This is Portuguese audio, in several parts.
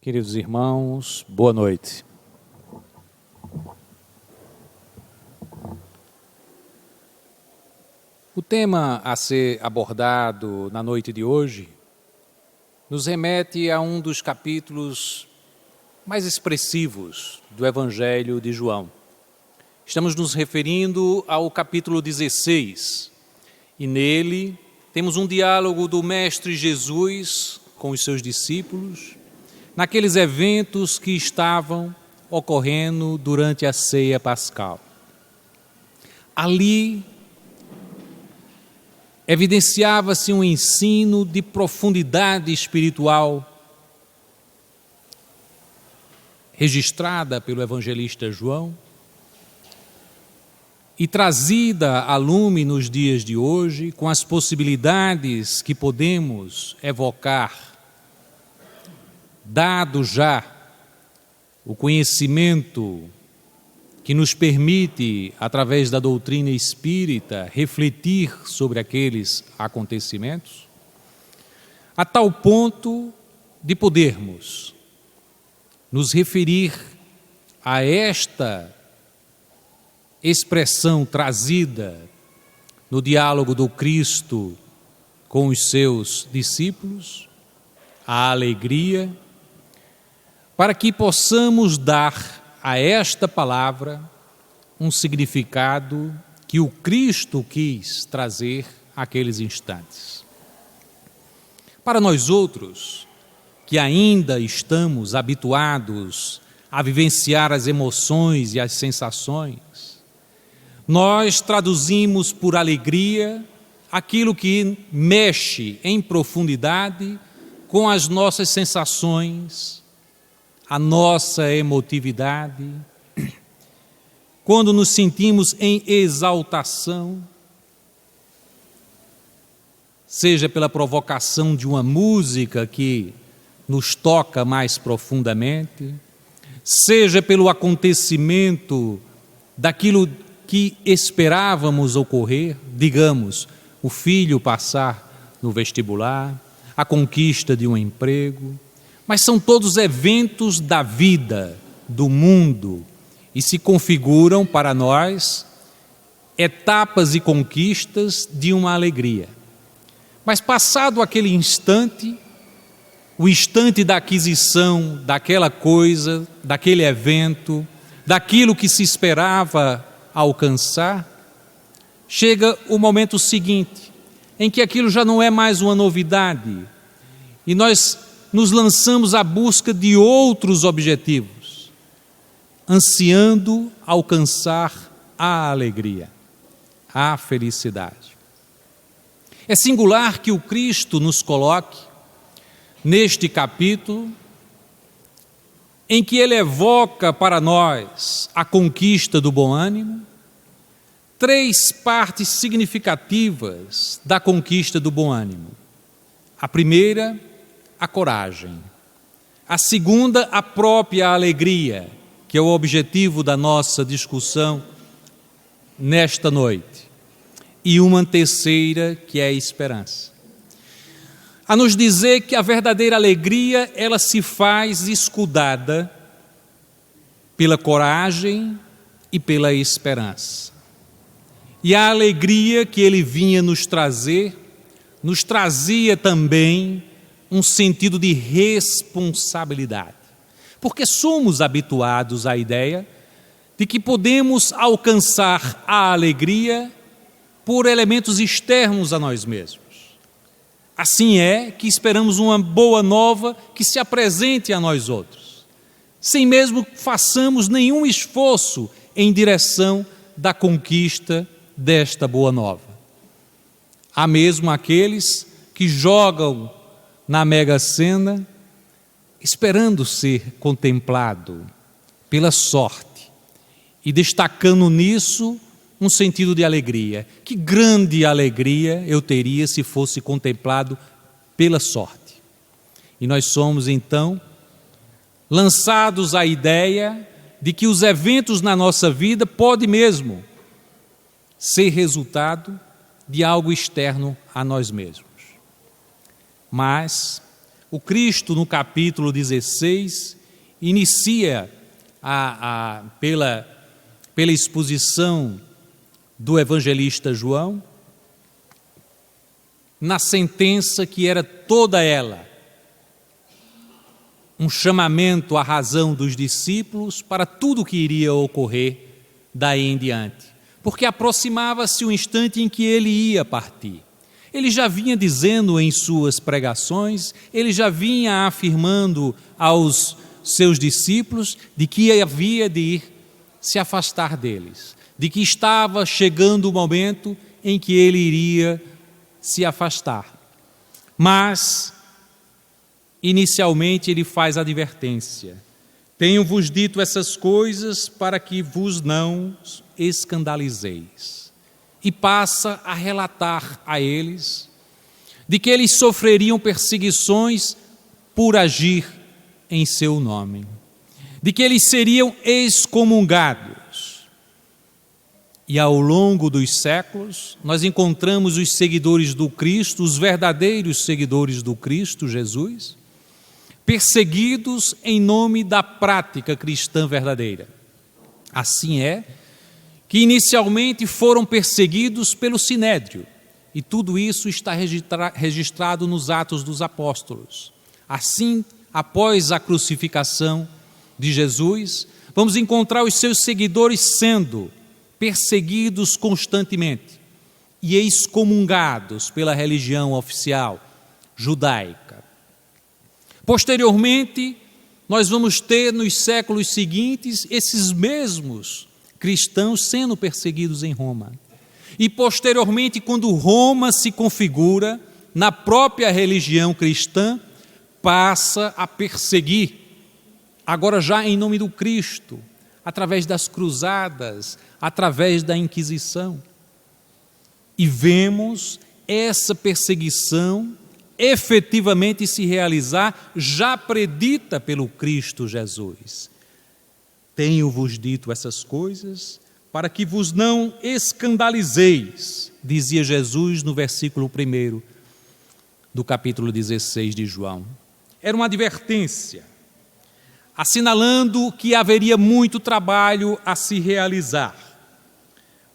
Queridos irmãos, boa noite. O tema a ser abordado na noite de hoje nos remete a um dos capítulos mais expressivos do Evangelho de João. Estamos nos referindo ao capítulo 16 e nele temos um diálogo do Mestre Jesus com os seus discípulos naqueles eventos que estavam ocorrendo durante a ceia pascal. Ali evidenciava-se um ensino de profundidade espiritual registrada pelo evangelista João e trazida a lume nos dias de hoje com as possibilidades que podemos evocar, dado já o conhecimento que nos permite, através da doutrina espírita, refletir sobre aqueles acontecimentos, a tal ponto de podermos nos referir a esta expressão trazida no diálogo do Cristo com os seus discípulos, a alegria, para que possamos dar a esta palavra um significado que o Cristo quis trazer àqueles instantes. Para nós outros, que ainda estamos habituados a vivenciar as emoções e as sensações, nós traduzimos por alegria aquilo que mexe em profundidade com as nossas sensações, a nossa emotividade, quando nos sentimos em exaltação, seja pela provocação de uma música que nos toca mais profundamente, seja pelo acontecimento daquilo que esperávamos ocorrer, digamos, o filho passar no vestibular, a conquista de um emprego, mas são todos eventos da vida, do mundo, e se configuram para nós etapas e conquistas de uma alegria. Mas passado aquele instante, o instante da aquisição daquela coisa, daquele evento, daquilo que se esperava alcançar, chega o momento seguinte, em que aquilo já não é mais uma novidade, e nós nos lançamos à busca de outros objetivos, ansiando alcançar a alegria, a felicidade. É singular que o Cristo nos coloque neste capítulo, em que ele evoca para nós a conquista do bom ânimo, três partes significativas da conquista do bom ânimo. A primeira, a coragem. A segunda, a própria alegria, que é o objetivo da nossa discussão nesta noite. E uma terceira, que é a esperança. A nos dizer que a verdadeira alegria, ela se faz escudada pela coragem e pela esperança. E a alegria que ele vinha nos trazer, nos trazia também um sentido de responsabilidade, porque somos habituados à ideia de que podemos alcançar a alegria por elementos externos a nós mesmos. Assim é que esperamos uma boa nova que se apresente a nós outros, sem mesmo façamos nenhum esforço em direção da conquista desta boa nova. Há mesmo aqueles que jogam na Mega Sena, esperando ser contemplado pela sorte e destacando nisso um sentido de alegria. Que grande alegria eu teria se fosse contemplado pela sorte. E nós somos então lançados à ideia de que os eventos na nossa vida podem mesmo ser resultado de algo externo a nós mesmos. Mas O Cristo, no capítulo 16, inicia pela exposição do evangelista João, na sentença que era toda ela um chamamento à razão dos discípulos para tudo o que iria ocorrer daí em diante, porque aproximava-se o instante em que ele ia partir. Ele já vinha dizendo em suas pregações, ele já vinha afirmando aos seus discípulos de que havia de ir se afastar deles, de que estava chegando o momento em que ele iria se afastar. Mas, inicialmente, ele faz a advertência: tenho-vos dito essas coisas para que vos não escandalizeis. E passa a relatar a eles de que eles sofreriam perseguições por agir em seu nome, de que eles seriam excomungados. E ao longo dos séculos, nós encontramos os seguidores do Cristo, os verdadeiros seguidores do Cristo Jesus, perseguidos em nome da prática cristã verdadeira. Assim é que inicialmente foram perseguidos pelo Sinédrio, e tudo isso está registrado nos Atos dos Apóstolos. Assim, após a crucificação de Jesus, vamos encontrar os seus seguidores sendo perseguidos constantemente e excomungados pela religião oficial judaica. Posteriormente, nós vamos ter nos séculos seguintes esses mesmos cristãos sendo perseguidos em Roma. E posteriormente, quando Roma se configura na própria religião cristã, passa a perseguir, agora já em nome do Cristo, através das cruzadas, através da Inquisição. E vemos essa perseguição efetivamente se realizar, já predita pelo Cristo Jesus. Tenho-vos dito essas coisas para que vos não escandalizeis, dizia Jesus no versículo 1 do capítulo 16 de João. Era uma advertência, assinalando que haveria muito trabalho a se realizar.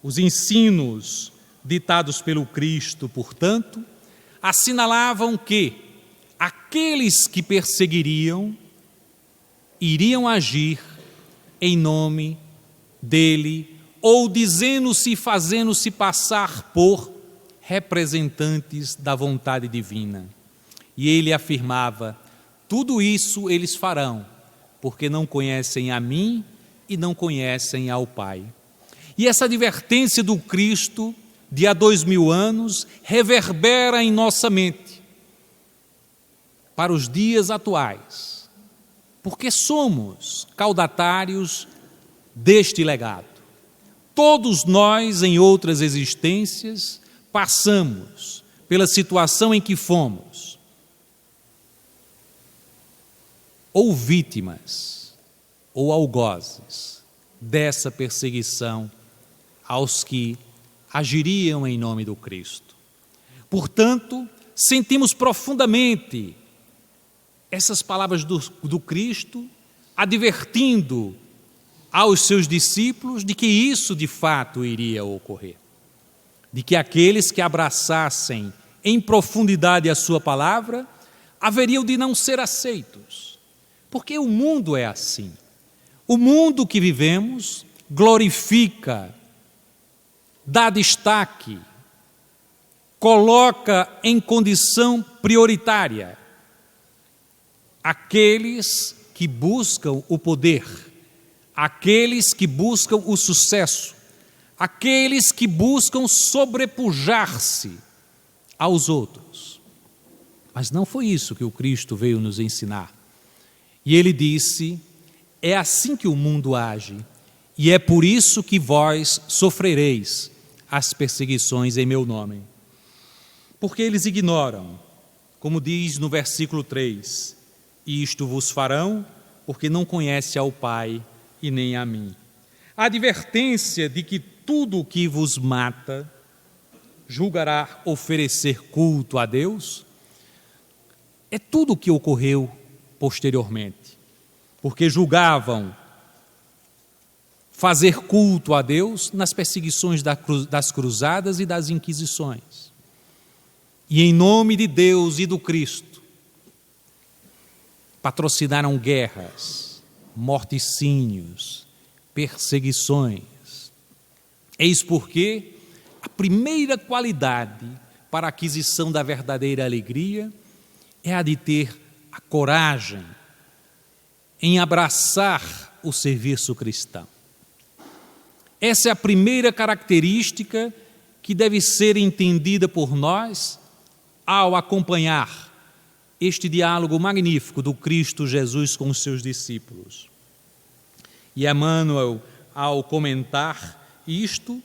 Os ensinos ditados pelo Cristo, portanto, assinalavam que aqueles que perseguiriam iriam agir em nome dele, ou dizendo-se e fazendo-se passar por representantes da vontade divina. E ele afirmava: tudo isso eles farão, porque não conhecem a mim e não conhecem ao Pai. E essa advertência do Cristo de há 2000 anos reverbera em nossa mente para os dias atuais, porque somos caudatários deste legado. Todos nós, em outras existências, passamos pela situação em que fomos ou vítimas ou algozes dessa perseguição aos que agiriam em nome do Cristo. Portanto, sentimos profundamente essas palavras do Cristo, advertindo aos seus discípulos de que isso de fato iria ocorrer, de que aqueles que abraçassem em profundidade a sua palavra haveriam de não ser aceitos, porque o mundo é assim. O mundo que vivemos glorifica, dá destaque, coloca em condição prioritária aqueles que buscam o poder, aqueles que buscam o sucesso, aqueles que buscam sobrepujar-se aos outros. Mas não foi isso que o Cristo veio nos ensinar. E ele disse: é assim que o mundo age, e é por isso que vós sofrereis as perseguições em meu nome. Porque eles ignoram, como diz no versículo 3, e isto vos farão, porque não conhece ao Pai e nem a mim. A advertência de que tudo o que vos mata julgará oferecer culto a Deus é tudo o que ocorreu posteriormente, porque julgavam fazer culto a Deus nas perseguições das cruzadas e das inquisições. E em nome de Deus e do Cristo, patrocinaram guerras, morticínios, perseguições. Eis porque a primeira qualidade para a aquisição da verdadeira alegria é a de ter a coragem em abraçar o serviço cristão. Essa é a primeira característica que deve ser entendida por nós ao acompanhar este diálogo magnífico do Cristo Jesus com os seus discípulos. E Emmanuel, ao comentar isto,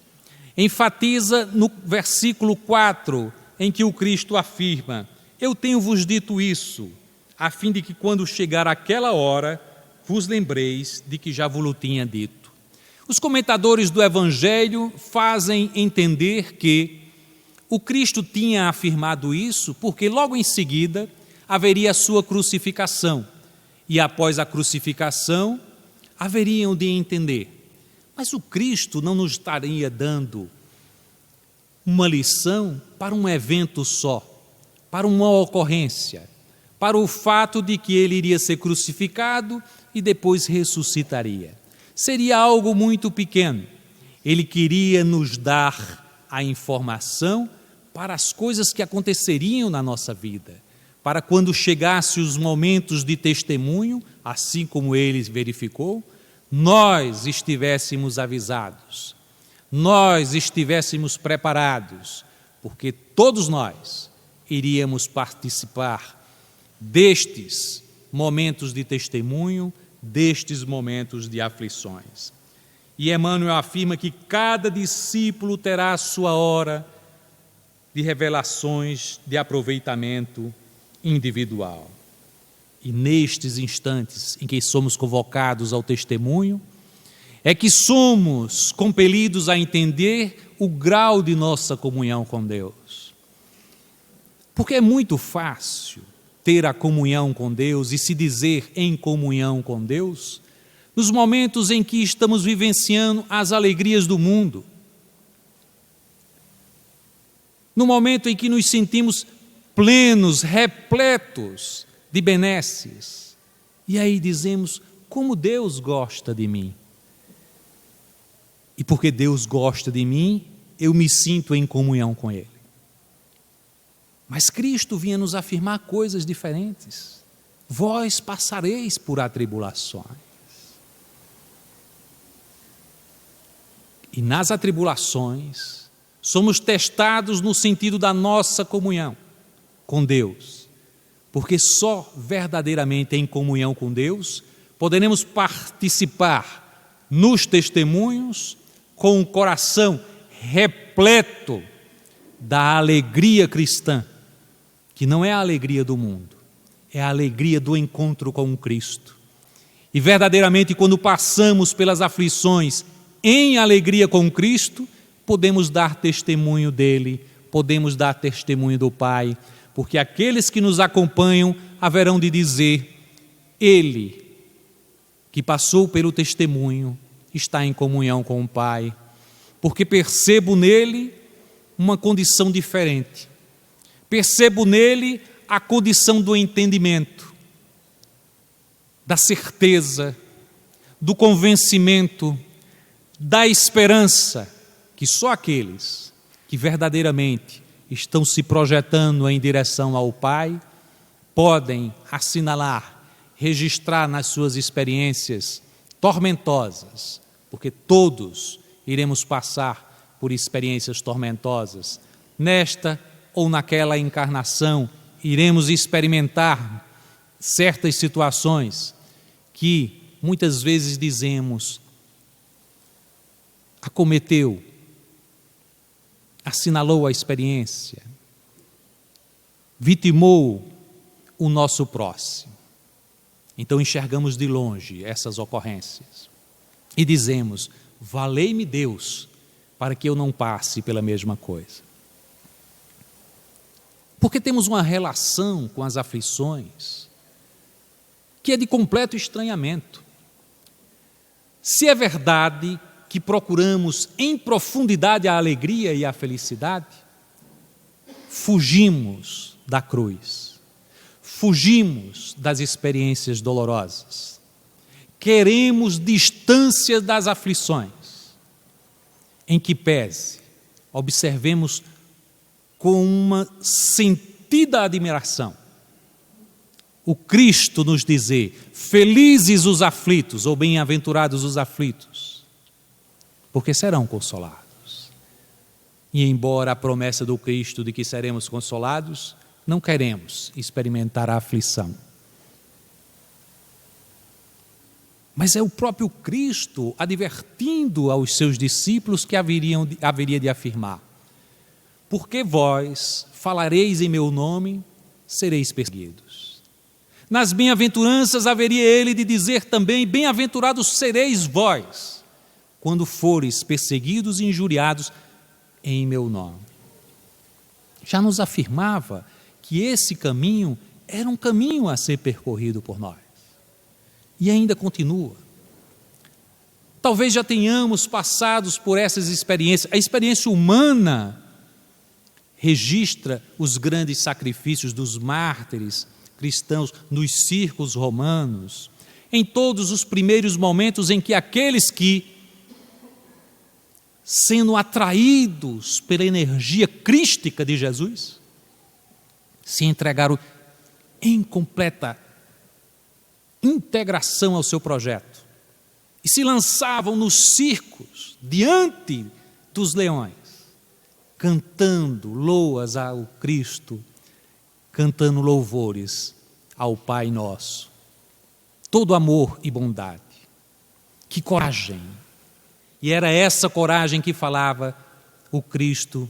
enfatiza no versículo 4, em que o Cristo afirma: eu tenho-vos dito isso, a fim de que quando chegar aquela hora, vos lembreis de que já vos tinha dito. Os comentadores do Evangelho fazem entender que o Cristo tinha afirmado isso porque logo em seguida haveria a sua crucificação, e após a crucificação haveriam de entender. Mas o Cristo não nos estaria dando uma lição para um evento só, para uma ocorrência, para o fato de que ele iria ser crucificado e depois ressuscitaria. Seria algo muito pequeno. Ele queria nos dar a informação para as coisas que aconteceriam na nossa vida, para quando chegasse os momentos de testemunho, assim como ele verificou, nós estivéssemos avisados, nós estivéssemos preparados, porque todos nós iríamos participar destes momentos de testemunho, destes momentos de aflições. E Emmanuel afirma que cada discípulo terá a sua hora de revelações, de aproveitamento individual. E nestes instantes em que somos convocados ao testemunho, é que somos compelidos a entender o grau de nossa comunhão com Deus. Porque é muito fácil ter a comunhão com Deus e se dizer em comunhão com Deus nos momentos em que estamos vivenciando as alegrias do mundo, no momento em que nos sentimos plenos, repletos de benesses, e aí dizemos: como Deus gosta de mim. E porque Deus gosta de mim, eu me sinto em comunhão com Ele. Mas Cristo vinha nos afirmar coisas diferentes. Vós passareis por atribulações. E nas atribulações, somos testados no sentido da nossa comunhão com Deus. Porque só verdadeiramente em comunhão com Deus poderemos participar nos testemunhos com o coração repleto da alegria cristã, que não é a alegria do mundo, é a alegria do encontro com o Cristo. E verdadeiramente, quando passamos pelas aflições em alegria com Cristo, podemos dar testemunho dele, podemos dar testemunho do Pai, porque aqueles que nos acompanham haverão de dizer: ele que passou pelo testemunho está em comunhão com o Pai, porque percebo nele uma condição diferente, percebo nele a condição do entendimento, da certeza, do convencimento, da esperança, que só aqueles que verdadeiramente estão se projetando em direção ao Pai podem assinalar, registrar nas suas experiências tormentosas, porque todos iremos passar por experiências tormentosas. Nesta ou naquela encarnação, iremos experimentar certas situações que muitas vezes dizemos: acometeu, assinalou a experiência, vitimou o nosso próximo. Então enxergamos de longe essas ocorrências e dizemos: valei-me Deus para que eu não passe pela mesma coisa. Porque temos uma relação com as aflições que é de completo estranhamento. Se é verdade que procuramos em profundidade a alegria e a felicidade, fugimos da cruz, fugimos das experiências dolorosas, queremos distância das aflições, em que pese, observemos com uma sentida admiração o Cristo nos dizer: felizes os aflitos, ou bem-aventurados os aflitos, porque serão consolados. E embora a promessa do Cristo de que seremos consolados, não queremos experimentar a aflição. Mas é o próprio Cristo advertindo aos seus discípulos que haveria de afirmar: porque vós falareis em meu nome, sereis perseguidos. Nas bem-aventuranças haveria ele de dizer também: bem-aventurados sereis vós, quando fores perseguidos e injuriados em meu nome. Já nos afirmava que esse caminho era um caminho a ser percorrido por nós. E ainda continua. Talvez já tenhamos passado por essas experiências. A experiência humana registra os grandes sacrifícios dos mártires cristãos nos circos romanos, em todos os primeiros momentos em que aqueles que, sendo atraídos pela energia crística de Jesus, se entregaram em completa integração ao seu projeto e se lançavam nos circos diante dos leões, cantando loas ao Cristo, cantando louvores ao Pai Nosso. Todo amor e bondade. Que coragem! E era essa coragem que falava o Cristo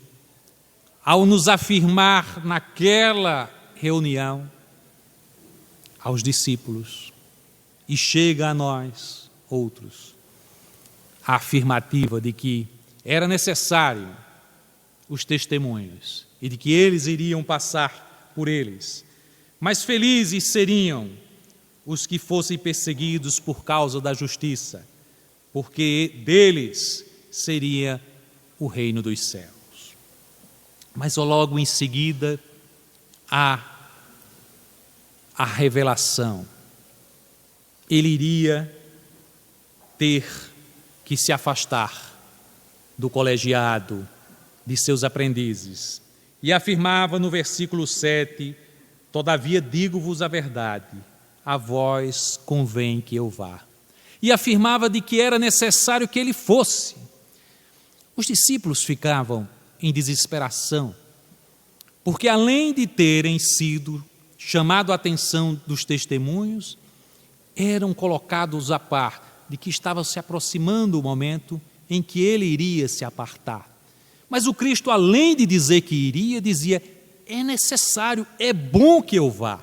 ao nos afirmar naquela reunião aos discípulos, e chega a nós, outros, a afirmativa de que era necessário os testemunhos e de que eles iriam passar por eles, mas felizes seriam os que fossem perseguidos por causa da justiça, porque deles seria o reino dos céus. Mas logo em seguida há a revelação. Ele iria ter que se afastar do colegiado, de seus aprendizes. E afirmava no versículo 7, todavia digo-vos a verdade, a vós convém que eu vá. E afirmava de que era necessário que ele fosse. Os discípulos ficavam em desesperação, porque além de terem sido chamado a atenção dos testemunhos, eram colocados a par de que estava se aproximando o momento em que ele iria se apartar. Mas o Cristo, além de dizer que iria, dizia: é necessário, é bom que eu vá,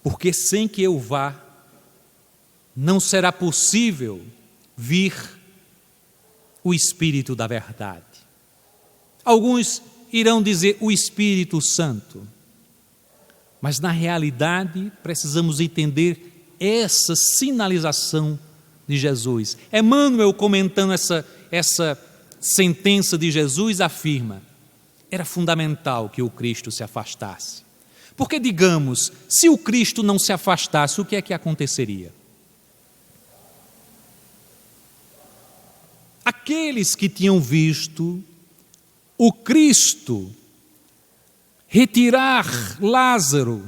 porque sem que eu vá, não será possível vir o Espírito da verdade. Alguns irão dizer o Espírito Santo, mas na realidade precisamos entender essa sinalização de Jesus. Emmanuel, comentando essa sentença de Jesus, afirma: era fundamental que o Cristo se afastasse. Porque, digamos, se o Cristo não se afastasse, o que é que aconteceria? Aqueles que tinham visto o Cristo retirar Lázaro,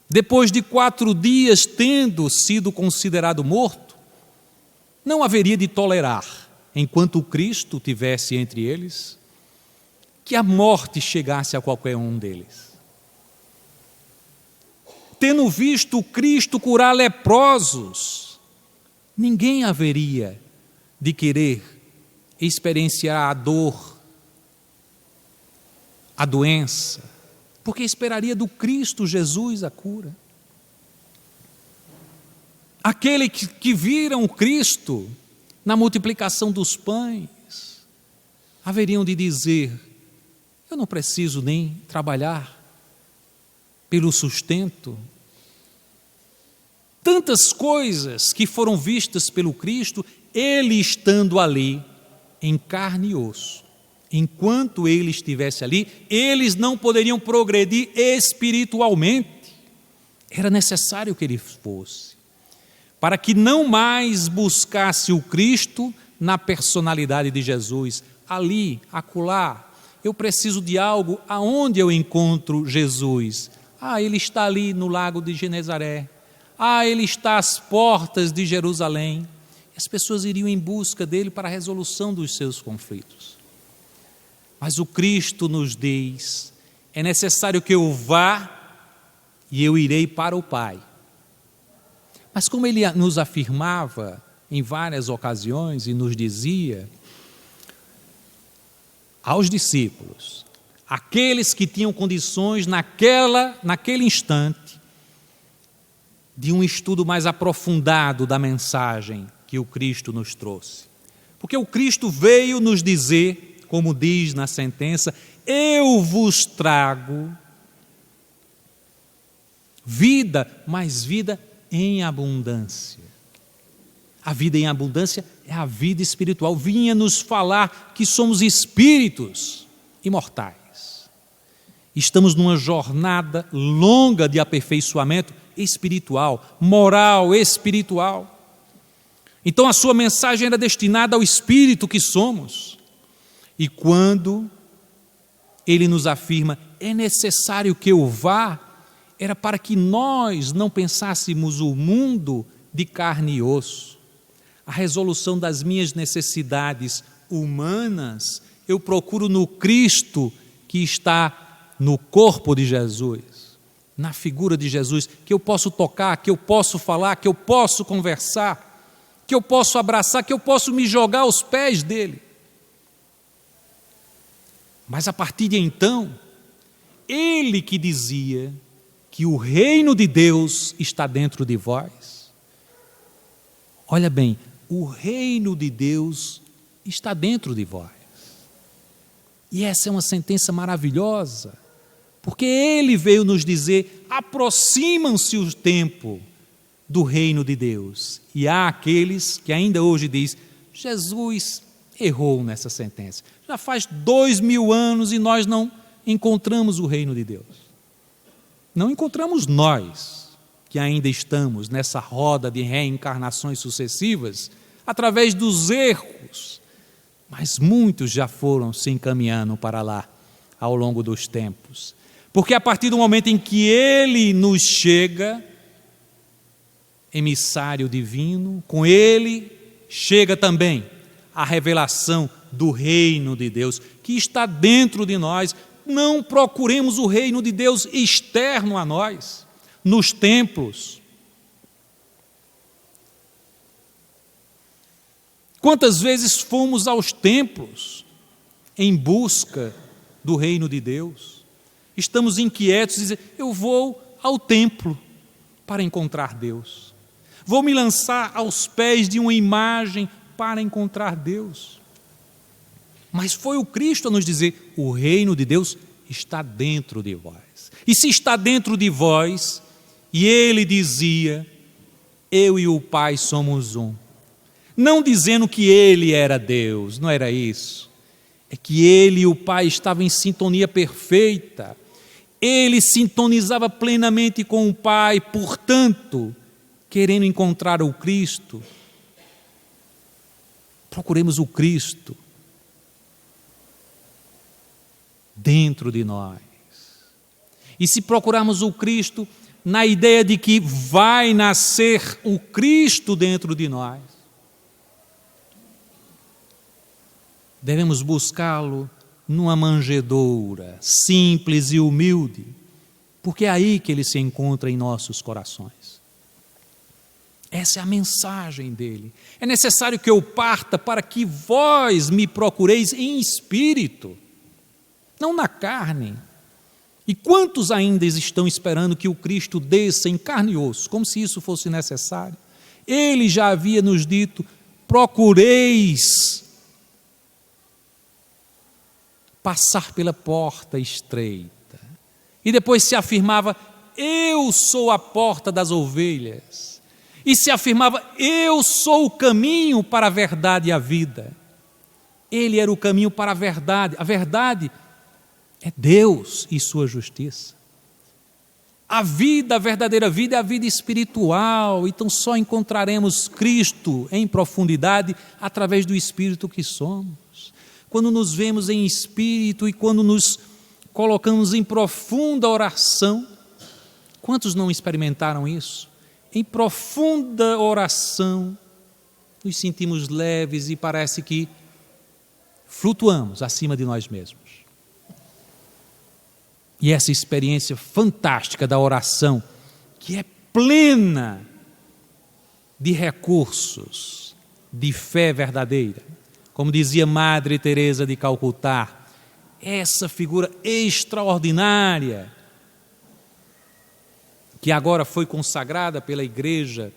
depois de 4 dias tendo sido considerado morto, não haveria de tolerar, enquanto o Cristo tivesse entre eles, que a morte chegasse a qualquer um deles. Tendo visto o Cristo curar leprosos, ninguém haveria de querer experienciar a dor, a doença, porque esperaria do Cristo Jesus a cura. Aquele que viram o Cristo na multiplicação dos pães, haveriam de dizer: Eu não preciso nem trabalhar pelo sustento. Tantas coisas que foram vistas pelo Cristo, Ele estando ali, em carne e osso. Enquanto Ele estivesse ali, eles não poderiam progredir espiritualmente. Era necessário que Ele fosse, para que não mais buscasse o Cristo na personalidade de Jesus, ali, acolá. Eu preciso de algo, aonde eu encontro Jesus? Ele está ali no lago de Genezaré. Ele está às portas de Jerusalém. As pessoas iriam em busca dele para a resolução dos seus conflitos. Mas o Cristo nos diz, é necessário que eu vá e eu irei para o Pai. Mas como ele nos afirmava em várias ocasiões e nos dizia aos discípulos, aqueles que tinham condições naquele instante de um estudo mais aprofundado da mensagem que o Cristo nos trouxe. Porque o Cristo veio nos dizer, como diz na sentença, eu vos trago vida, mas vida em abundância. A vida em abundância é a vida espiritual. Vinha nos falar que somos espíritos imortais. Estamos numa jornada longa de aperfeiçoamento espiritual, moral, espiritual. Então a sua mensagem era destinada ao espírito que somos. E quando ele nos afirma, é necessário que eu vá, era para que nós não pensássemos o mundo de carne e osso. A resolução das minhas necessidades humanas, eu procuro no Cristo que está no corpo de Jesus, na figura de Jesus, que eu posso tocar, que eu posso falar, que eu posso conversar, que eu posso abraçar, que eu posso me jogar aos pés dele. Mas a partir de então, ele que dizia que o reino de Deus está dentro de vós. Olha bem, o reino de Deus está dentro de vós. E essa é uma sentença maravilhosa, porque ele veio nos dizer, aproximam-se o tempo do reino de Deus. E há aqueles que ainda hoje dizem, Jesus errou nessa sentença. Já faz 2000 anos e nós não encontramos o reino de Deus. Não encontramos nós, que ainda estamos nessa roda de reencarnações sucessivas, através dos erros, mas muitos já foram se encaminhando para lá, ao longo dos tempos. Porque a partir do momento em que ele nos chega, emissário divino, com ele chega também a revelação do reino de Deus, que está dentro de nós. Não procuremos o reino de Deus externo a nós, nos templos. Quantas vezes fomos aos templos em busca do reino de Deus? Estamos inquietos e dizemos, eu vou ao templo para encontrar Deus. Vou me lançar aos pés de uma imagem para encontrar Deus. Mas foi o Cristo a nos dizer, o reino de Deus está dentro de vós. E se está dentro de vós, e ele dizia, eu e o Pai somos um. Não dizendo que ele era Deus, não era isso. É que ele e o Pai estavam em sintonia perfeita. Ele sintonizava plenamente com o Pai, portanto, querendo encontrar o Cristo, procuremos o Cristo dentro de nós. E se procurarmos o Cristo na ideia de que vai nascer o Cristo dentro de nós, devemos buscá-lo numa manjedoura simples e humilde, porque é aí que ele se encontra em nossos corações. Essa é a mensagem dele. É necessário que eu parta para que vós me procureis em espírito, não na carne. E quantos ainda estão esperando que o Cristo desça em carne e osso, como se isso fosse necessário? Ele já havia nos dito, procureis passar pela porta estreita. E depois se afirmava: eu sou a porta das ovelhas. E se afirmava: eu sou o caminho para a verdade e a vida. Ele era o caminho para a verdade. A verdade é Deus e sua justiça. A vida, a verdadeira vida é a vida espiritual. Então só encontraremos Cristo em profundidade através do Espírito que somos. Quando nos vemos em espírito e quando nos colocamos em profunda oração. Quantos não experimentaram isso? Em profunda oração, nos sentimos leves e parece que flutuamos acima de nós mesmos. E essa experiência fantástica da oração, que é plena de recursos, de fé verdadeira, como dizia Madre Teresa de Calcutá, essa figura extraordinária, que agora foi consagrada pela Igreja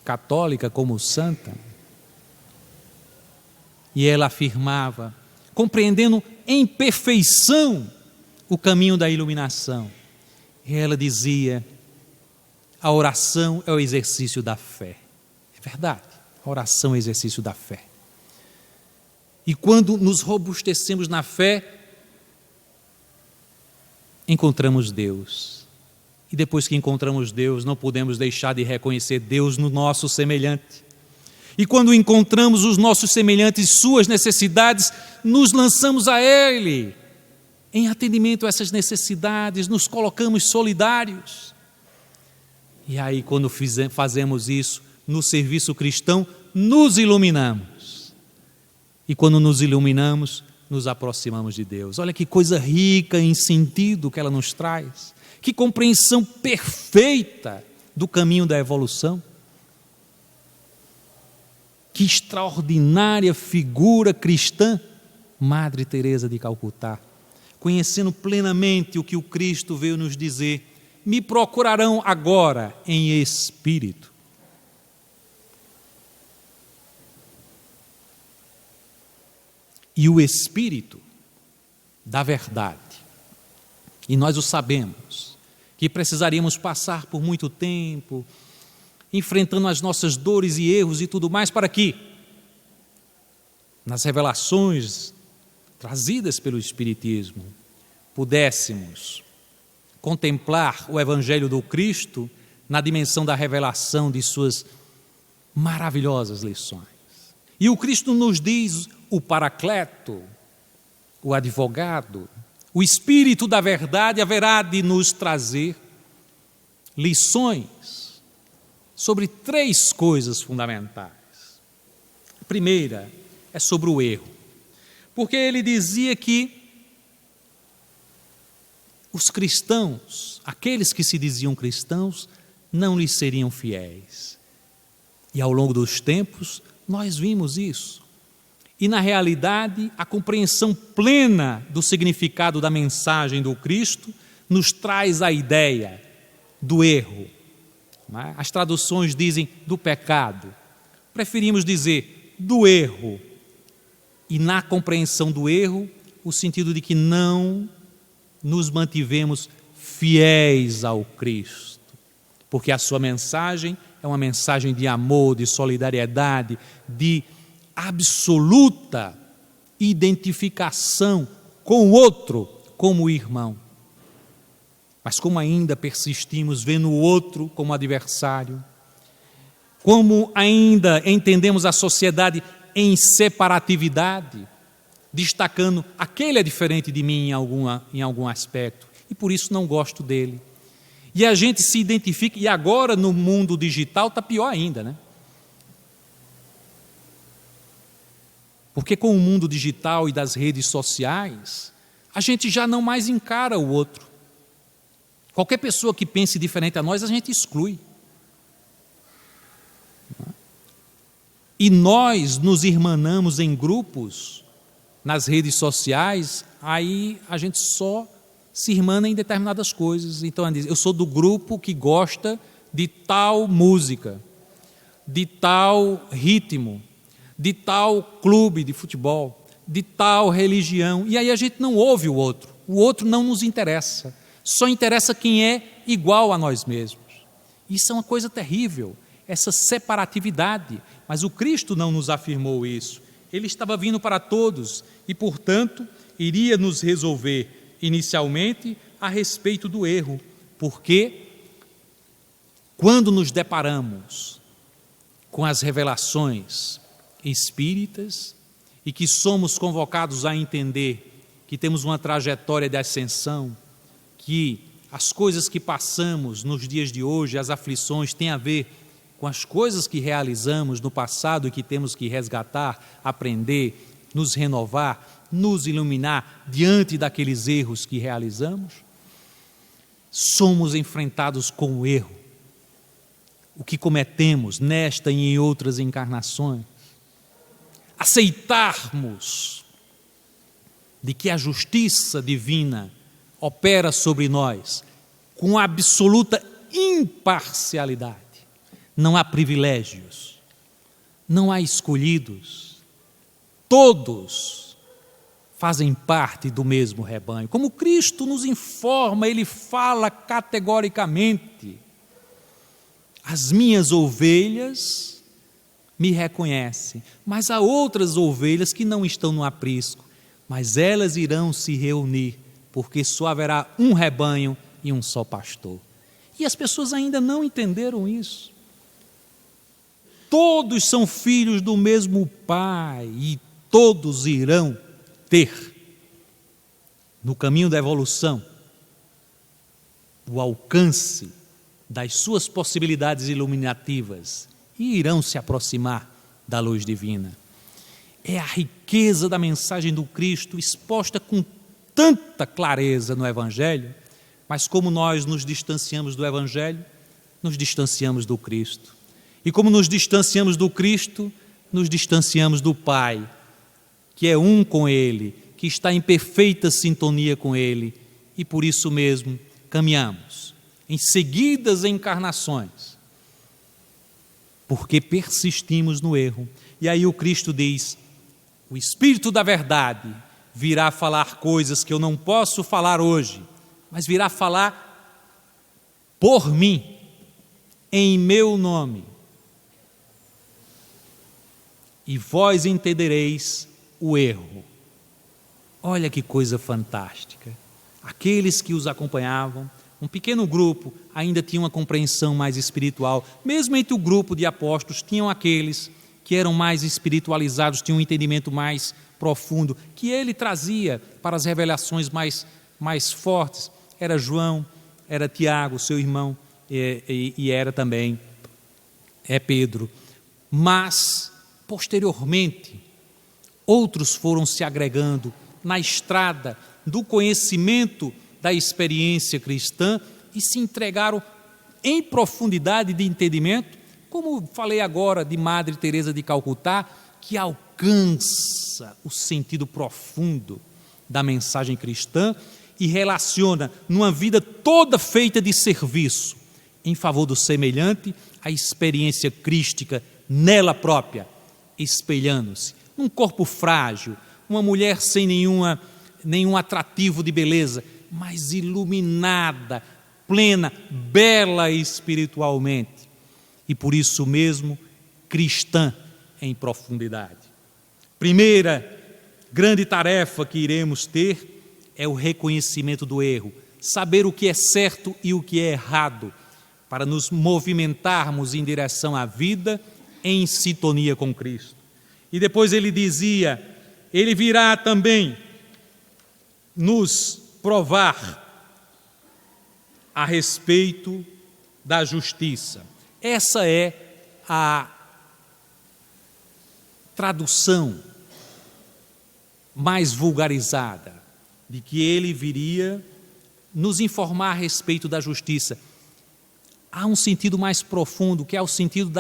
Católica como santa, e ela afirmava, compreendendo em perfeição o caminho da iluminação, e ela dizia: a oração é o exercício da fé. É verdade, a oração é o exercício da fé. E quando nos robustecemos na fé, encontramos Deus. E depois que encontramos Deus, não podemos deixar de reconhecer Deus no nosso semelhante. E quando encontramos os nossos semelhantes, suas necessidades, nos lançamos a Ele. Em atendimento a essas necessidades, nos colocamos solidários. E aí, quando fazemos isso no serviço cristão, nos iluminamos. E quando nos iluminamos, nos aproximamos de Deus. Olha que coisa rica em sentido que ela nos traz. Que compreensão perfeita do caminho da evolução. Que extraordinária figura cristã, Madre Teresa de Calcutá, conhecendo plenamente o que o Cristo veio nos dizer: me procurarão agora em espírito. E o Espírito da verdade, e nós o sabemos, que precisaríamos passar por muito tempo, enfrentando as nossas dores e erros e tudo mais, para que, nas revelações trazidas pelo Espiritismo, pudéssemos contemplar o Evangelho do Cristo na dimensão da revelação de suas maravilhosas lições. E o Cristo nos diz: o Paracleto, o advogado, o Espírito da verdade haverá de nos trazer lições sobre 3 coisas fundamentais. A primeira é sobre o erro, porque ele dizia que os cristãos, aqueles que se diziam cristãos, não lhes seriam fiéis. E ao longo dos tempos, nós vimos isso. E na realidade, a compreensão plena do significado da mensagem do Cristo nos traz a ideia do erro. As traduções dizem do pecado. Preferimos dizer do erro. E na compreensão do erro, o sentido de que não nos mantivemos fiéis ao Cristo, porque a sua mensagem é uma mensagem de amor, de solidariedade, de absoluta identificação com o outro como irmão. Mas como ainda persistimos vendo o outro como adversário, como ainda entendemos a sociedade em separatividade, destacando aquele é diferente de mim em algum aspecto, e por isso não gosto dele. E a gente se identifica, e agora no mundo digital está pior ainda, né? Porque com o mundo digital e das redes sociais, a gente já não mais encara o outro. Qualquer pessoa que pense diferente a nós, a gente exclui. E nós nos irmanamos em grupos nas redes sociais, aí a gente só se irmana em determinadas coisas. Então, eu sou do grupo que gosta de tal música, de tal ritmo, de tal clube de futebol, de tal religião, e aí a gente não ouve o outro não nos interessa, só interessa quem é igual a nós mesmos. Isso é uma coisa terrível, essa separatividade, mas o Cristo não nos afirmou isso, ele estava vindo para todos e, portanto, iria nos resolver inicialmente a respeito do erro, porque quando nos deparamos com as revelações espíritas e que somos convocados a entender que temos uma trajetória de ascensão, que as coisas que passamos nos dias de hoje, as aflições, têm a ver com as coisas que realizamos no passado e que temos que resgatar, aprender, nos renovar, nos iluminar diante daqueles erros que realizamos, somos enfrentados com o erro, o que cometemos nesta e em outras encarnações. Aceitarmos de que a justiça divina opera sobre nós com absoluta imparcialidade. Não há privilégios, não há escolhidos, todos fazem parte do mesmo rebanho. Como Cristo nos informa, ele fala categoricamente: as minhas ovelhas me reconhecem, mas há outras ovelhas que não estão no aprisco, mas elas irão se reunir, porque só haverá um rebanho e um só pastor. E as pessoas ainda não entenderam isso. Todos são filhos do mesmo Pai e todos irão ter, no caminho da evolução, o alcance das suas possibilidades iluminativas e irão se aproximar da luz divina. É a riqueza da mensagem do Cristo exposta com tanta clareza no Evangelho, mas como nós nos distanciamos do Evangelho, nos distanciamos do Cristo. E como nos distanciamos do Cristo, nos distanciamos do Pai, que é um com Ele, que está em perfeita sintonia com Ele, e por isso mesmo caminhamos em seguidas encarnações, porque persistimos no erro. E aí o Cristo diz: o Espírito da verdade virá falar coisas que eu não posso falar hoje, mas virá falar por mim, em meu nome. E vós entendereis o erro. Olha que coisa fantástica. Aqueles que os acompanhavam, um pequeno grupo, ainda tinha uma compreensão mais espiritual. Mesmo entre o grupo de apóstolos, tinham aqueles que eram mais espiritualizados, tinham um entendimento mais profundo, que ele trazia para as revelações mais fortes. Era João, era Tiago, seu irmão, e era também Pedro. Mas, posteriormente, outros foram se agregando na estrada do conhecimento da experiência cristã e se entregaram em profundidade de entendimento, como falei agora de Madre Teresa de Calcutá, que alcança o sentido profundo da mensagem cristã e relaciona numa vida toda feita de serviço em favor do semelhante a experiência crística nela própria, espelhando-se num corpo frágil, uma mulher sem nenhum atrativo de beleza, mas iluminada, plena, bela espiritualmente, e por isso mesmo cristã em profundidade. Primeira grande tarefa que iremos ter é o reconhecimento do erro, saber o que é certo e o que é errado, para nos movimentarmos em direção à vida em sintonia com Cristo. E depois ele dizia: ele virá também nos provar a respeito da justiça. Essa é a tradução mais vulgarizada de que ele viria nos informar a respeito da justiça. Há um sentido mais profundo, que é o sentido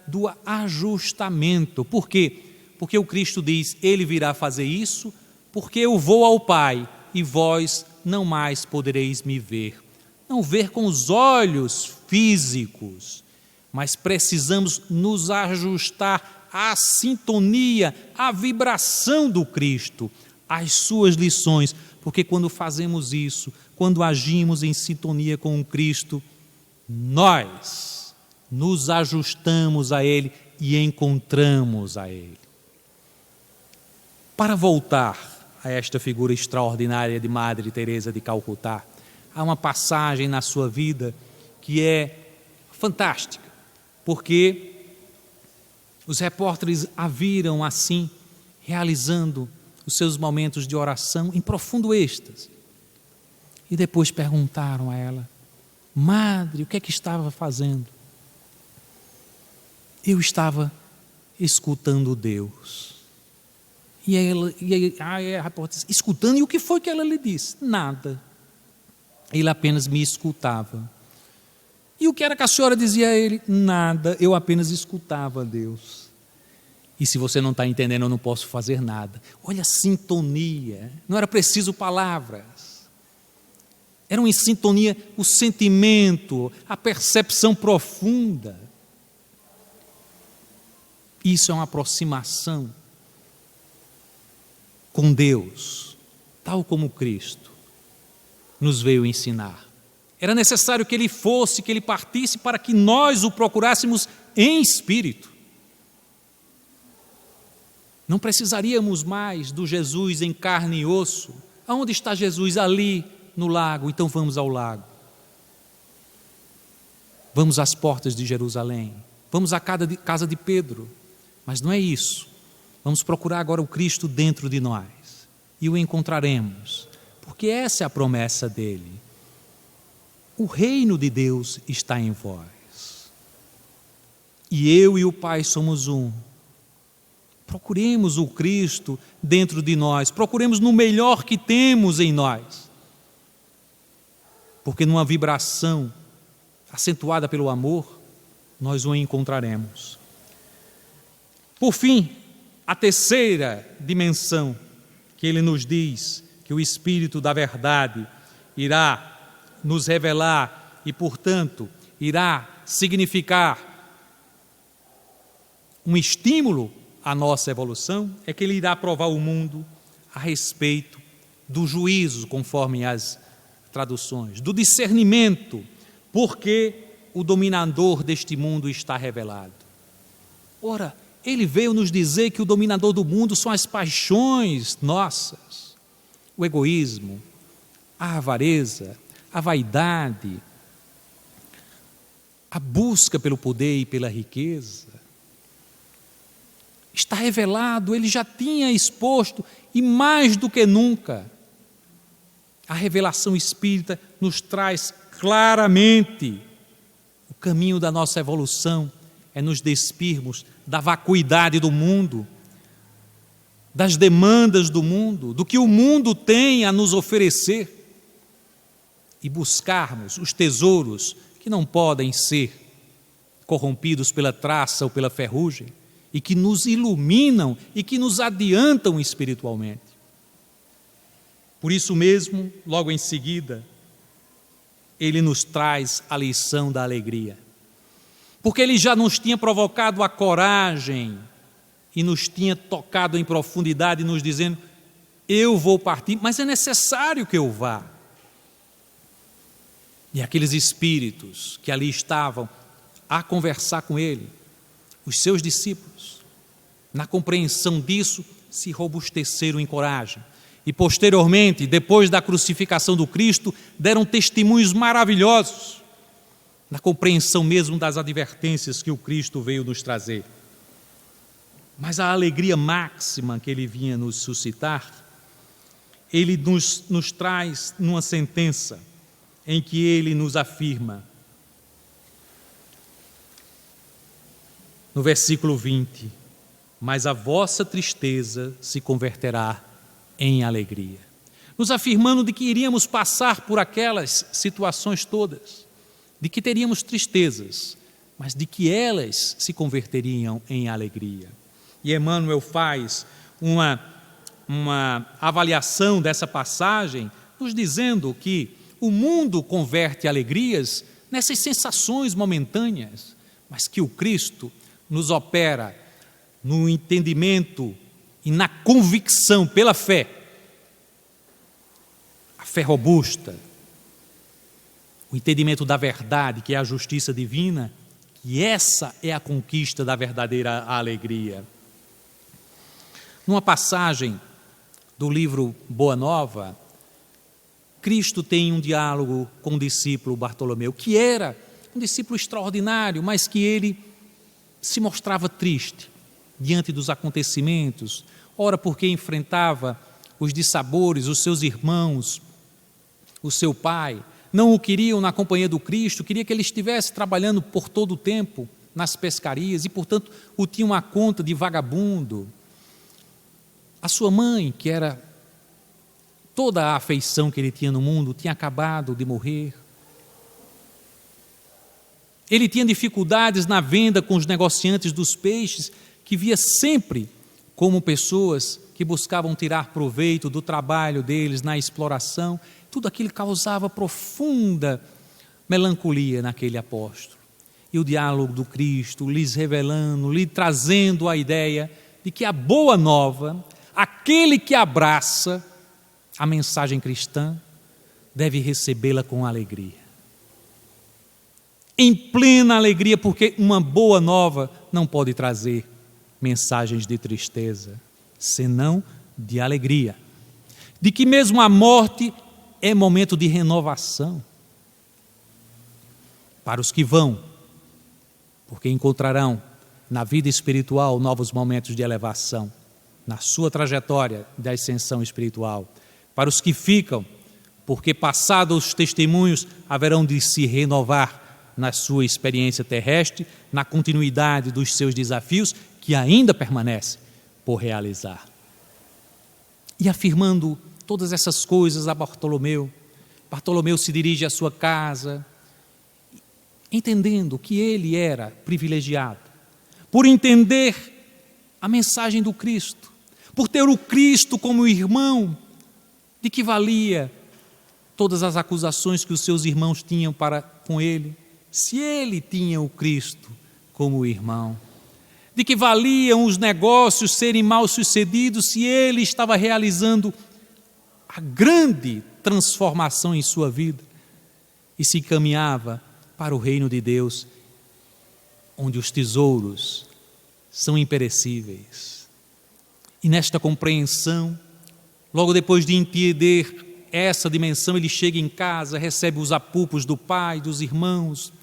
do ajustamento. Por quê? Porque o Cristo diz: ele virá fazer isso porque eu vou ao Pai e vós não mais podereis me ver. Não ver com os olhos físicos, mas precisamos nos ajustar a sintonia, a vibração do Cristo, as suas lições, porque quando fazemos isso, quando agimos em sintonia com o Cristo, nós nos ajustamos a Ele e encontramos a Ele. Para voltar a esta figura extraordinária de Madre Teresa de Calcutá, há uma passagem na sua vida que é fantástica, porque os repórteres a viram assim, realizando os seus momentos de oração em profundo êxtase. E depois perguntaram a ela: Madre, o que é que estava fazendo? Eu estava escutando Deus. E a repórter disse: escutando? E o que foi que ela lhe disse? Nada. Ele apenas me escutava. E o que era que a senhora dizia a ele? Nada, eu apenas escutava Deus. E se você não está entendendo, eu não posso fazer nada. Olha a sintonia, não era preciso palavras. Era em sintonia o sentimento, a percepção profunda. Isso é uma aproximação com Deus, tal como Cristo nos veio ensinar. Era necessário que Ele fosse, que Ele partisse, para que nós o procurássemos em espírito. Não precisaríamos mais do Jesus em carne e osso. Aonde está Jesus? Ali no lago. Então vamos ao lago. Vamos às portas de Jerusalém. Vamos à casa de Pedro. Mas não é isso. Vamos procurar agora o Cristo dentro de nós. E o encontraremos. Porque essa é a promessa dele. O reino de Deus está em vós. E eu e o Pai somos um. Procuremos o Cristo dentro de nós. Procuremos no melhor que temos em nós. Porque numa vibração acentuada pelo amor, nós o encontraremos. Por fim, a terceira dimensão que ele nos diz que o Espírito da verdade irá nos revelar e, portanto, irá significar um estímulo à nossa evolução, é que ele irá provar o mundo a respeito do juízo, conforme as traduções, do discernimento, porque o dominador deste mundo está revelado. Ora, ele veio nos dizer que o dominador do mundo são as paixões nossas, o egoísmo, a avareza, a vaidade, a busca pelo poder e pela riqueza. Está revelado, ele já tinha exposto, e mais do que nunca, a revelação espírita nos traz claramente o caminho da nossa evolução, é nos despirmos da vacuidade do mundo, das demandas do mundo, do que o mundo tem a nos oferecer, e buscarmos os tesouros que não podem ser corrompidos pela traça ou pela ferrugem, e que nos iluminam e que nos adiantam espiritualmente. Por isso mesmo, logo em seguida, ele nos traz a lição da alegria. Porque ele já nos tinha provocado a coragem e nos tinha tocado em profundidade, nos dizendo: eu vou partir, mas é necessário que eu vá. E aqueles espíritos que ali estavam a conversar com ele, os seus discípulos, na compreensão disso, se robusteceram em coragem. E posteriormente, depois da crucificação do Cristo, deram testemunhos maravilhosos, na compreensão mesmo das advertências que o Cristo veio nos trazer. Mas a alegria máxima que ele vinha nos suscitar, ele nos traz numa sentença em que ele nos afirma, no versículo 20, mas a vossa tristeza se converterá em alegria. Nos afirmando de que iríamos passar por aquelas situações todas, de que teríamos tristezas, mas de que elas se converteriam em alegria. E Emmanuel faz uma avaliação dessa passagem, nos dizendo que o mundo converte alegrias nessas sensações momentâneas, mas que o Cristo nos opera no entendimento e na convicção pela fé, a fé robusta, o entendimento da verdade, que é a justiça divina, que essa é a conquista da verdadeira alegria. Numa passagem do livro Boa Nova, Cristo tem um diálogo com o discípulo Bartolomeu, que era um discípulo extraordinário, mas que ele se mostrava triste diante dos acontecimentos, ora porque enfrentava os dissabores, os seus irmãos, o seu pai, não o queriam na companhia do Cristo, queria que ele estivesse trabalhando por todo o tempo nas pescarias e, portanto, o tinham à conta de vagabundo. A sua mãe, que era toda a afeição que ele tinha no mundo, tinha acabado de morrer. Ele tinha dificuldades na venda com os negociantes dos peixes, que via sempre como pessoas que buscavam tirar proveito do trabalho deles na exploração. Tudo aquilo causava profunda melancolia naquele apóstolo. E o diálogo do Cristo lhes revelando, lhe trazendo a ideia de que a boa nova, aquele que abraça a mensagem cristã, deve recebê-la com alegria. Em plena alegria, porque uma boa nova não pode trazer mensagens de tristeza, senão de alegria. De que mesmo a morte é momento de renovação para os que vão, porque encontrarão na vida espiritual novos momentos de elevação, na sua trajetória de ascensão espiritual. Para os que ficam, porque passados os testemunhos haverão de se renovar na sua experiência terrestre, na continuidade dos seus desafios que ainda permanecem por realizar. E afirmando todas essas coisas a Bartolomeu se dirige à sua casa, entendendo que ele era privilegiado, por entender a mensagem do Cristo, por ter o Cristo como irmão. De que valia todas as acusações que os seus irmãos tinham para com ele, se ele tinha o Cristo como irmão? De que valiam os negócios serem mal sucedidos, se ele estava realizando a grande transformação em sua vida e se encaminhava para o reino de Deus, onde os tesouros são imperecíveis? E nesta compreensão, logo depois de entender essa dimensão, ele chega em casa, recebe os apupos do pai, dos irmãos,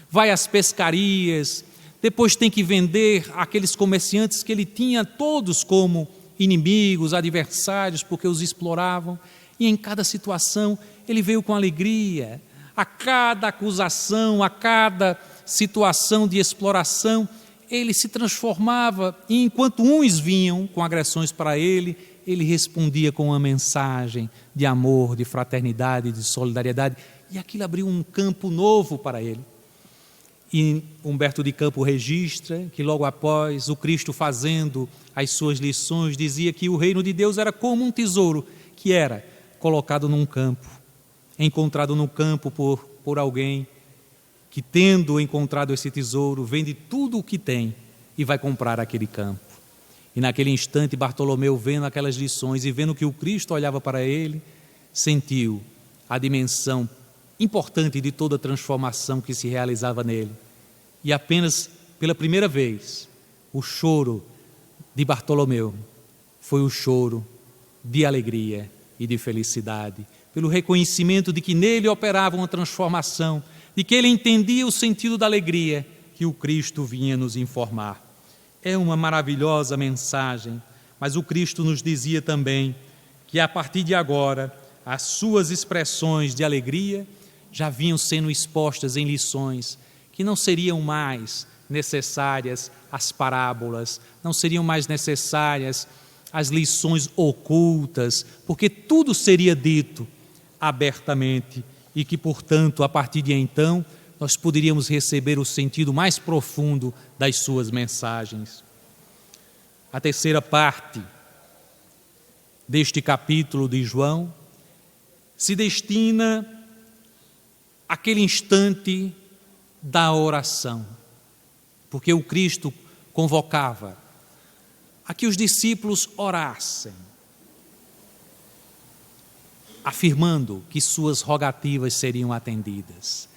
vai às pescarias, depois tem que vender aqueles comerciantes que ele tinha todos como inimigos, adversários, porque os exploravam, e em cada situação ele veio com alegria. A cada acusação, a cada situação de exploração, ele se transformava, e enquanto uns vinham com agressões para ele respondia com uma mensagem de amor, de fraternidade, de solidariedade, e aquilo abriu um campo novo para ele. E Humberto de Campos registra que logo após o Cristo fazendo as suas lições, dizia que o reino de Deus era como um tesouro que era colocado num campo, encontrado no campo por alguém que, tendo encontrado esse tesouro, vende tudo o que tem e vai comprar aquele campo. E naquele instante Bartolomeu, vendo aquelas lições e vendo que o Cristo olhava para ele, sentiu a dimensão importante de toda a transformação que se realizava nele. E apenas pela primeira vez, o choro de Bartolomeu foi o choro de alegria e de felicidade, pelo reconhecimento de que nele operava uma transformação, de que ele entendia o sentido da alegria que o Cristo vinha nos informar. É uma maravilhosa mensagem, mas o Cristo nos dizia também que a partir de agora as suas expressões de alegria já vinham sendo expostas em lições que não seriam mais necessárias as parábolas, não seriam mais necessárias as lições ocultas, porque tudo seria dito abertamente e que, portanto, a partir de então, nós poderíamos receber o sentido mais profundo das suas mensagens. A terceira parte deste capítulo de João se destina àquele instante da oração, porque o Cristo convocava a que os discípulos orassem, afirmando que suas rogativas seriam atendidas.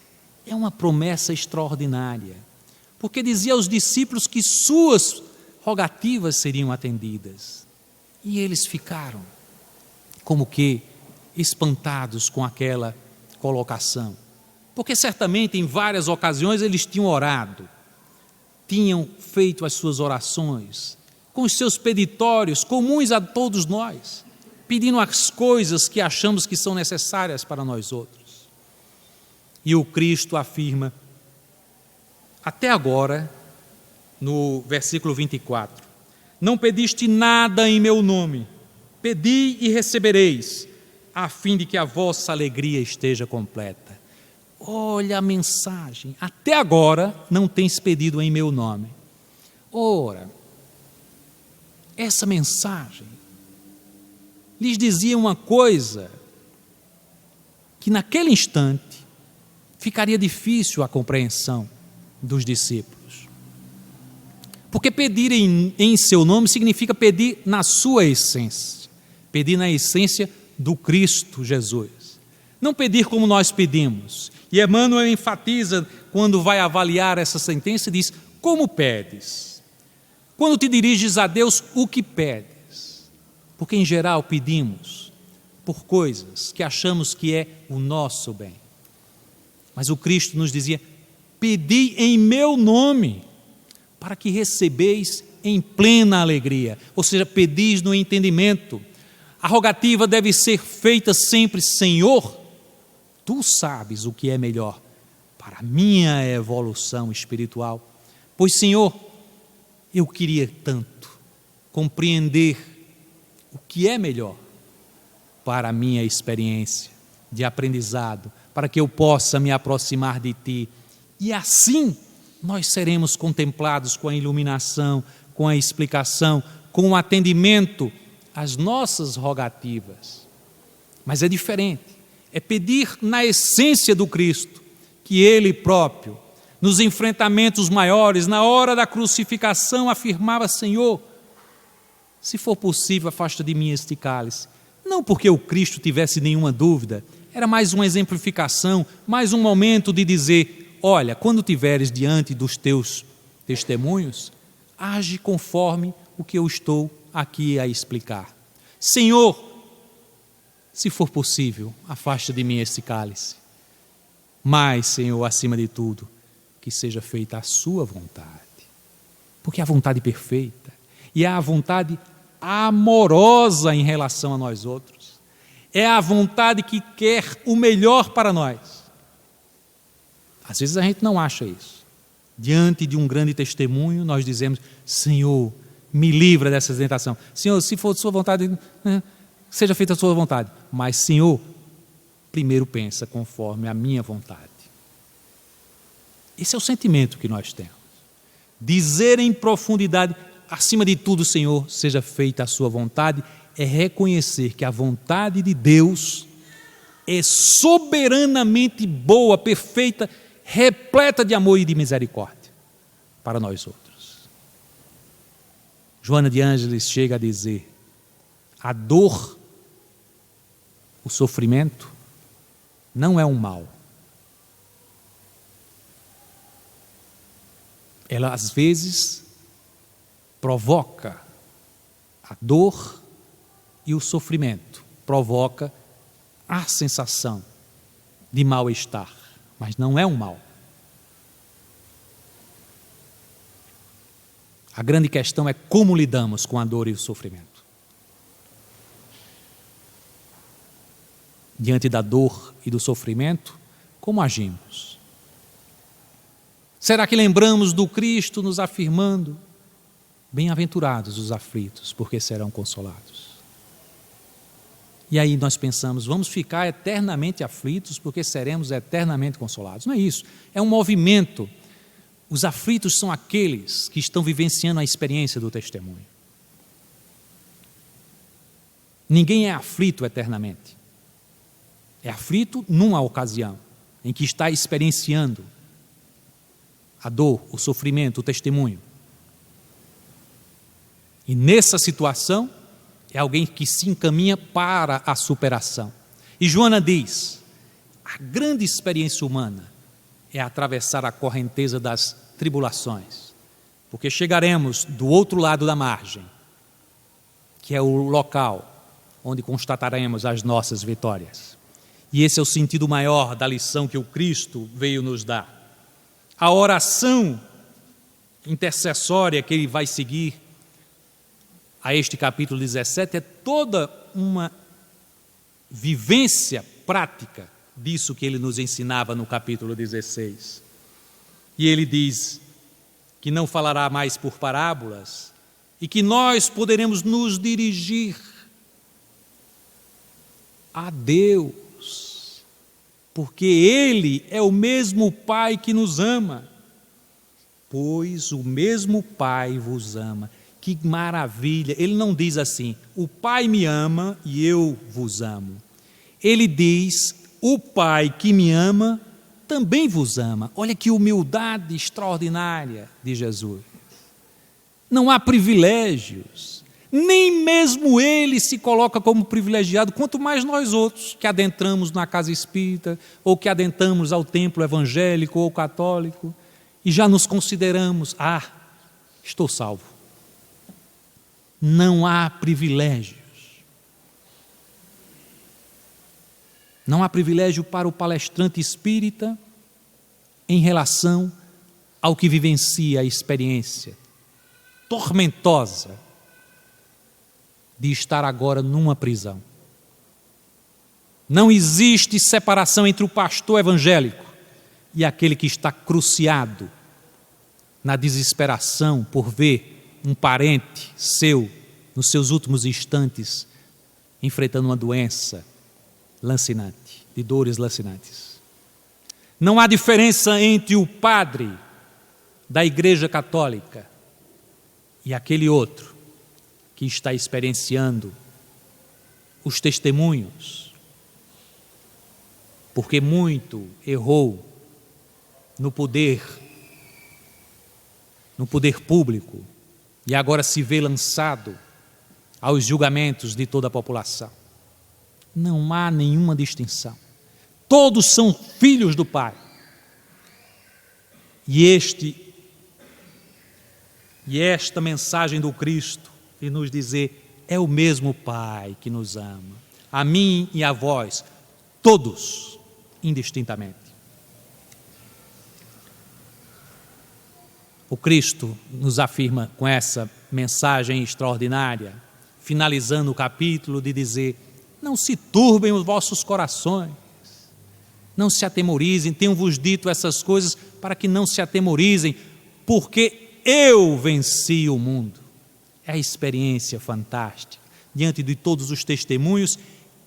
É uma promessa extraordinária, porque dizia aos discípulos que suas rogativas seriam atendidas. E eles ficaram como que espantados com aquela colocação, porque certamente em várias ocasiões eles tinham orado, tinham feito as suas orações, com os seus peditórios comuns a todos nós, pedindo as coisas que achamos que são necessárias para nós outros. E o Cristo afirma, até agora, no versículo 24, não pediste nada em meu nome, pedi e recebereis, a fim de que a vossa alegria esteja completa. Olha a mensagem, até agora não tens pedido em meu nome. Ora, essa mensagem lhes dizia uma coisa que naquele instante ficaria difícil a compreensão dos discípulos. Porque pedir em seu nome significa pedir na sua essência, pedir na essência do Cristo Jesus. Não pedir como nós pedimos. E Emmanuel enfatiza, quando vai avaliar essa sentença, diz: como pedes? Quando te diriges a Deus, o que pedes? Porque em geral pedimos por coisas que achamos que é o nosso bem. Mas o Cristo nos dizia: pedi em meu nome, para que recebeis em plena alegria. Ou seja, pedis no entendimento. A rogativa deve ser feita sempre: Senhor, tu sabes o que é melhor para a minha evolução espiritual. Pois, Senhor, eu queria tanto compreender o que é melhor para a minha experiência de aprendizado, para que eu possa me aproximar de Ti. E assim nós seremos contemplados com a iluminação, com a explicação, com o atendimento às nossas rogativas. Mas é diferente, é pedir na essência do Cristo, que Ele próprio, nos enfrentamentos maiores, na hora da crucificação, afirmava: Senhor, se for possível, afasta de mim este cálice. Não porque o Cristo tivesse nenhuma dúvida, era mais uma exemplificação, mais um momento de dizer: olha, quando tiveres diante dos teus testemunhos, age conforme o que eu estou aqui a explicar. Senhor, se for possível, afasta de mim este cálice. Mas, Senhor, acima de tudo, que seja feita a sua vontade. Porque é a vontade perfeita e é a vontade amorosa em relação a nós outros. É a vontade que quer o melhor para nós. Às vezes a gente não acha isso. Diante de um grande testemunho, nós dizemos: Senhor, me livra dessa tentação. Senhor, se for de sua vontade, seja feita a sua vontade. Mas, Senhor, primeiro pensa conforme a minha vontade. Esse é o sentimento que nós temos. Dizer em profundidade: acima de tudo, Senhor, seja feita a sua vontade, é reconhecer que a vontade de Deus é soberanamente boa, perfeita, repleta de amor e de misericórdia para nós outros. Joana de Ângeles chega a dizer: a dor, o sofrimento, não é um mal. Ela, às vezes, provoca a dor e o sofrimento, provoca a sensação de mal-estar, mas não é um mal. A grande questão é como lidamos com a dor e o sofrimento. Diante da dor e do sofrimento, como agimos? Será que lembramos do Cristo nos afirmando: bem-aventurados os aflitos, porque serão consolados? E aí nós pensamos: vamos ficar eternamente aflitos, porque seremos eternamente consolados. Não é isso, é um movimento. Os aflitos são aqueles que estão vivenciando a experiência do testemunho. Ninguém é aflito eternamente. É aflito numa ocasião em que está experienciando a dor, o sofrimento, o testemunho. E nessa situação, é alguém que se encaminha para a superação. E Joana diz, a grande experiência humana é atravessar a correnteza das tribulações, porque chegaremos do outro lado da margem, que é o local onde constataremos as nossas vitórias. E esse é o sentido maior da lição que o Cristo veio nos dar. A oração intercessória que ele vai seguir a este capítulo 17 é toda uma vivência prática disso que ele nos ensinava no capítulo 16. E ele diz que não falará mais por parábolas e que nós poderemos nos dirigir a Deus, porque Ele é o mesmo Pai que nos ama, pois o mesmo Pai vos ama. Que maravilha! Ele não diz assim, o Pai me ama e eu vos amo. Ele diz, o Pai que me ama também vos ama. Olha que humildade extraordinária de Jesus. Não há privilégios. Nem mesmo ele se coloca como privilegiado, quanto mais nós outros, que adentramos na casa espírita, ou que adentramos ao templo evangélico ou católico, e já nos consideramos, estou salvo. Não há privilégios. Não há privilégio para o palestrante espírita em relação ao que vivencia a experiência tormentosa de estar agora numa prisão. Não existe separação entre o pastor evangélico e aquele que está cruciado na desesperação por ver um parente seu, nos seus últimos instantes, enfrentando uma doença lancinante, de dores lancinantes. Não há diferença entre o padre da Igreja Católica e aquele outro que está experienciando os testemunhos, porque muito errou no poder público e agora se vê lançado aos julgamentos de toda a população. Não há nenhuma distinção. Todos são filhos do Pai. E esta mensagem do Cristo e nos dizer, é o mesmo Pai que nos ama, a mim e a vós, todos, indistintamente. O Cristo nos afirma com essa mensagem extraordinária, finalizando o capítulo, de dizer, não se turbem os vossos corações, não se atemorizem, tenho-vos dito essas coisas para que não se atemorizem, porque eu venci o mundo. É a experiência fantástica. Diante de todos os testemunhos,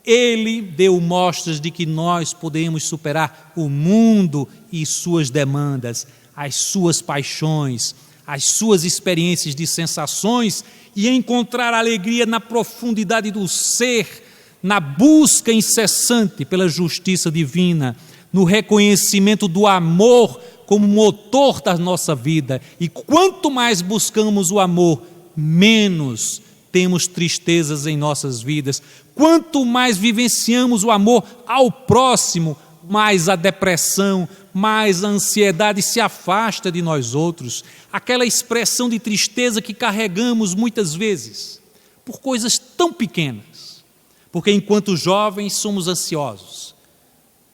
ele deu mostras de que nós podemos superar o mundo e suas demandas, as suas paixões, as suas experiências de sensações e encontrar alegria na profundidade do ser, na busca incessante pela justiça divina, no reconhecimento do amor como motor da nossa vida. E quanto mais buscamos o amor, menos temos tristezas em nossas vidas. Quanto mais vivenciamos o amor ao próximo, mais a depressão, mais a ansiedade se afasta de nós outros. Aquela expressão de tristeza que carregamos muitas vezes por coisas tão pequenas. Porque enquanto jovens somos ansiosos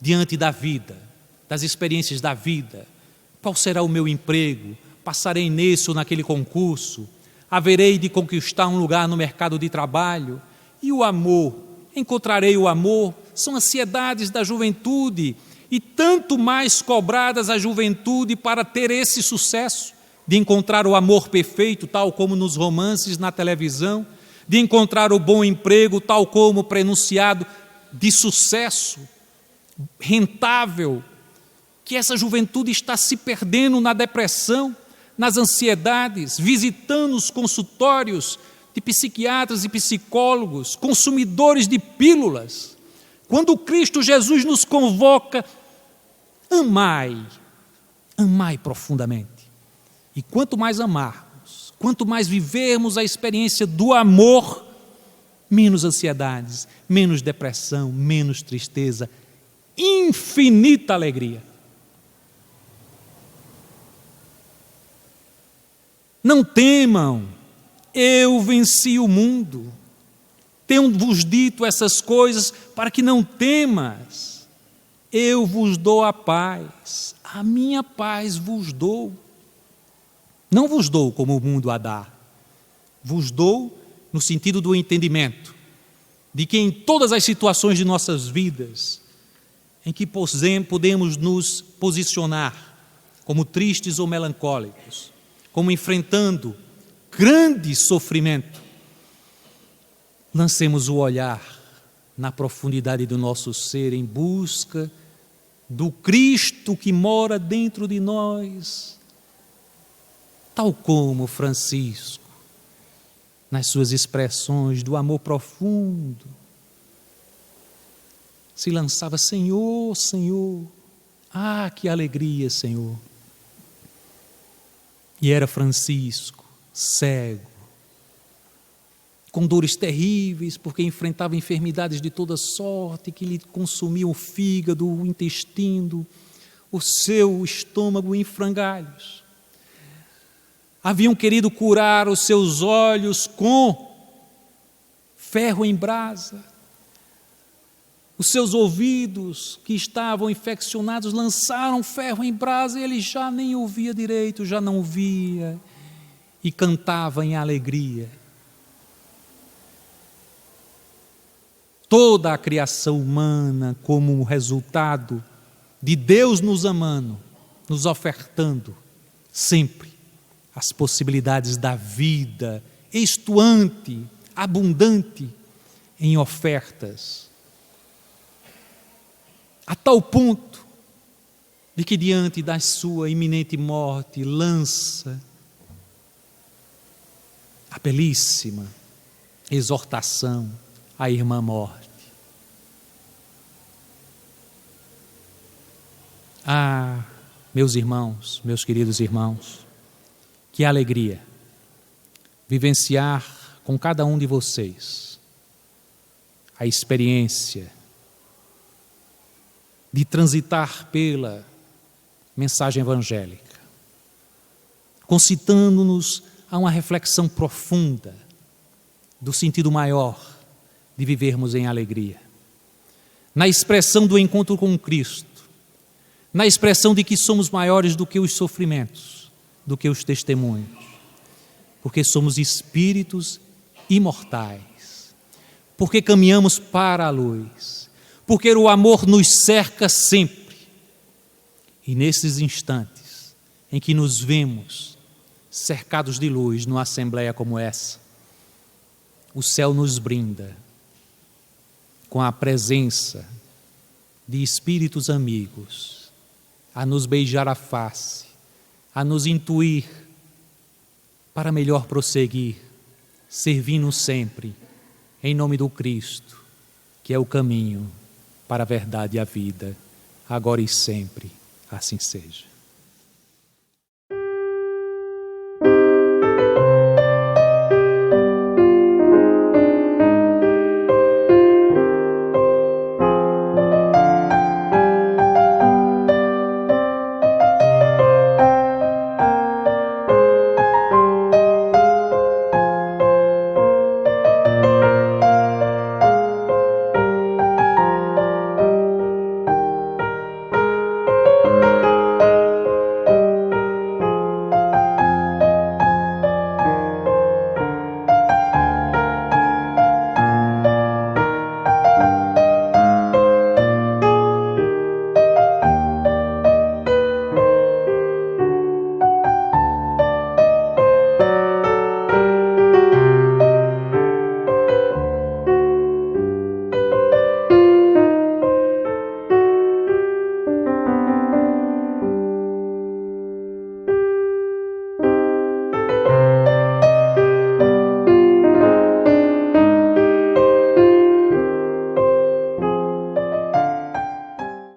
diante da vida, das experiências da vida. Qual será o meu emprego? Passarei nesse ou naquele concurso? Haverei de conquistar um lugar no mercado de trabalho? E o amor? Encontrarei o amor? São ansiedades da juventude e tanto mais cobradas a juventude para ter esse sucesso de encontrar o amor perfeito, tal como nos romances, na televisão, de encontrar o bom emprego, tal como prenunciado de sucesso, rentável, que essa juventude está se perdendo na depressão, nas ansiedades, visitando os consultórios de psiquiatras e psicólogos, consumidores de pílulas. Quando Cristo Jesus nos convoca, amai profundamente. E quanto mais amarmos, quanto mais vivermos a experiência do amor, menos ansiedades, menos depressão, menos tristeza, infinita alegria. Não temam, eu venci o mundo. Tenho-vos dito essas coisas para que não temas. Eu vos dou a paz, a minha paz vos dou. Não vos dou como o mundo a dá. Vos dou no sentido do entendimento, de que em todas as situações de nossas vidas, em que podemos nos posicionar como tristes ou melancólicos, como enfrentando grande sofrimento, lancemos o olhar na profundidade do nosso ser em busca do Cristo que mora dentro de nós, tal como Francisco, nas suas expressões do amor profundo, se lançava: Senhor, Senhor, ah, que alegria, Senhor. E era Francisco, cego, com dores terríveis, porque enfrentava enfermidades de toda sorte que lhe consumiam o fígado, o intestino, o seu estômago em frangalhos. Haviam querido curar os seus olhos com ferro em brasa. Os seus ouvidos, que estavam infeccionados, lançaram ferro em brasa e ele já nem ouvia direito, já não via, e cantava em alegria. Toda a criação humana, como resultado de Deus nos amando, nos ofertando sempre as possibilidades da vida estuante, abundante em ofertas, a tal ponto de que diante da sua iminente morte lança a belíssima exortação à irmã morte. Ah, meus irmãos, meus queridos irmãos, que alegria vivenciar com cada um de vocês a experiência de transitar pela mensagem evangélica, concitando-nos a uma reflexão profunda do sentido maior de vivermos em alegria, na expressão do encontro com Cristo, na expressão de que somos maiores do que os sofrimentos, do que os testemunhos, porque somos espíritos imortais, porque caminhamos para a luz, porque o amor nos cerca sempre. E nesses instantes em que nos vemos cercados de luz numa assembleia como essa, o céu nos brinda com a presença de espíritos amigos, a nos beijar a face, a nos intuir para melhor prosseguir, servindo sempre em nome do Cristo, que é o caminho para a verdade e a vida, agora e sempre, assim seja.